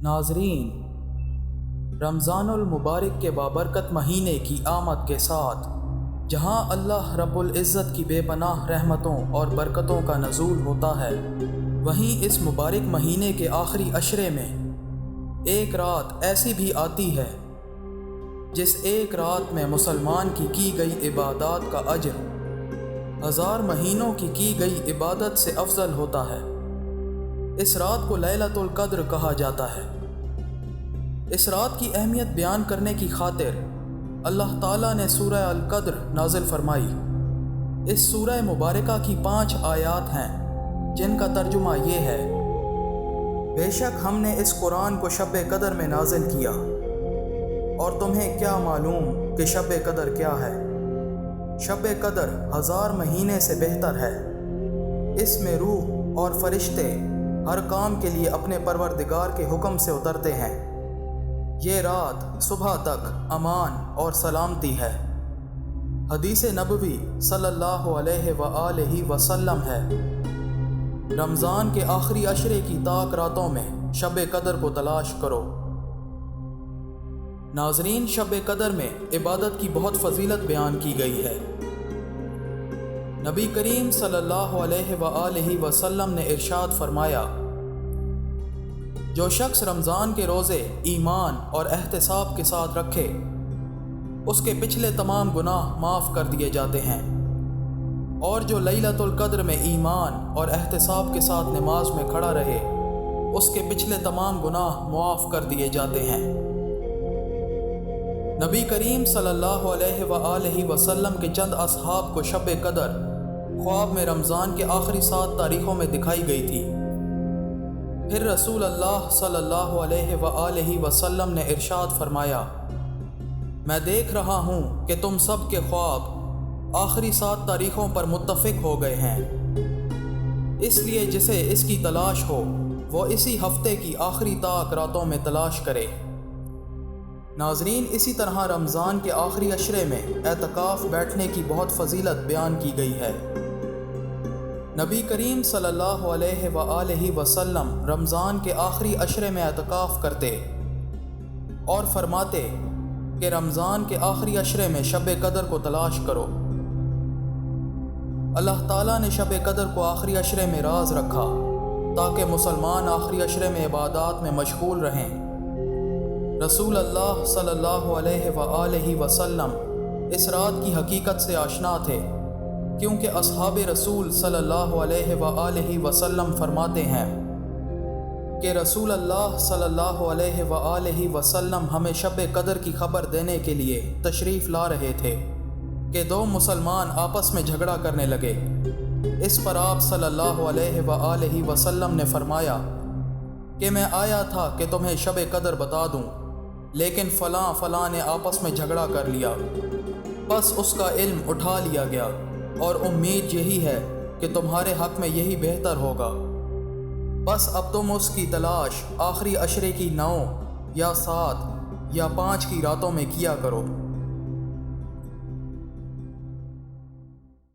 ناظرین، رمضان المبارک کے بابرکت مہینے کی آمد کے ساتھ جہاں اللہ رب العزت کی بے پناہ رحمتوں اور برکتوں کا نزول ہوتا ہے، وہیں اس مبارک مہینے کے آخری عشرے میں ایک رات ایسی بھی آتی ہے جس ایک رات میں مسلمان کی گئی عبادات کا اجر 1000 مہینوں کی گئی عبادت سے افضل ہوتا ہے۔ اس رات کو لیلۃ القدر کہا جاتا ہے۔ اس رات کی اہمیت بیان کرنے کی خاطر اللہ تعالیٰ نے سورہ القدر نازل فرمائی۔ اس سورہ مبارکہ کی 5 آیات ہیں جن کا ترجمہ یہ ہے: بے شک ہم نے اس قرآن کو شب قدر میں نازل کیا، اور تمہیں کیا معلوم کہ شب قدر کیا ہے؟ شب قدر 1000 مہینے سے بہتر ہے۔ اس میں روح اور فرشتے ہر کام کے لیے اپنے پروردگار کے حکم سے اترتے ہیں۔ یہ رات صبح تک امان اور سلامتی ہے۔ حدیث نبوی صلی اللہ علیہ وآلہ وسلم ہے: رمضان کے آخری عشرے کی طاق راتوں میں شب قدر کو تلاش کرو۔ ناظرین، شب قدر میں عبادت کی بہت فضیلت بیان کی گئی ہے۔ نبی کریم صلی اللہ علیہ وآلہ وسلم نے ارشاد فرمایا: جو شخص رمضان کے روزے ایمان اور احتساب کے ساتھ رکھے، اس کے پچھلے تمام گناہ معاف کر دیے جاتے ہیں، اور جو لیلۃ القدر میں ایمان اور احتساب کے ساتھ نماز میں کھڑا رہے، اس کے پچھلے تمام گناہ معاف کر دیے جاتے ہیں۔ نبی کریم صلی اللہ علیہ وآلہ وسلم کے چند اصحاب کو شب قدر خواب میں رمضان کے آخری 7 تاریخوں میں دکھائی گئی تھی۔ پھر رسول اللہ صلی اللہ علیہ وآلہ وسلم نے ارشاد فرمایا: میں دیکھ رہا ہوں کہ تم سب کے خواب آخری 7 تاریخوں پر متفق ہو گئے ہیں، اس لیے جسے اس کی تلاش ہو وہ اسی ہفتے کی آخری طاق راتوں میں تلاش کرے۔ ناظرین، اسی طرح رمضان کے آخری عشرے میں اعتکاف بیٹھنے کی بہت فضیلت بیان کی گئی ہے۔ نبی کریم صلی اللہ علیہ وآلہ وسلم رمضان کے آخری عشرے میں اعتکاف کرتے اور فرماتے کہ رمضان کے آخری عشرے میں شب قدر کو تلاش کرو۔ اللہ تعالیٰ نے شب قدر کو آخری عشرے میں راز رکھا تاکہ مسلمان آخری عشرے میں عبادات میں مشغول رہیں۔ رسول اللہ صلی اللہ علیہ وآلہ وسلم اس رات کی حقیقت سے آشنا تھے، کیونکہ اصحاب رسول صلی اللہ علیہ وآلہ وسلم فرماتے ہیں کہ رسول اللہ صلی اللہ علیہ وآلہ وسلم ہمیں شب قدر کی خبر دینے کے لیے تشریف لا رہے تھے کہ 2 مسلمان آپس میں جھگڑا کرنے لگے۔ اس پر آپ صلی اللہ علیہ وآلہ وسلم نے فرمایا کہ میں آیا تھا کہ تمہیں شب قدر بتا دوں، لیکن فلاں نے آپس میں جھگڑا کر لیا، بس اس کا علم اٹھا لیا گیا، اور امید یہی ہے کہ تمہارے حق میں یہی بہتر ہوگا۔ بس اب تم اس کی تلاش آخری عشرے کی 9 یا 7 یا 5 کی راتوں میں کیا کرو۔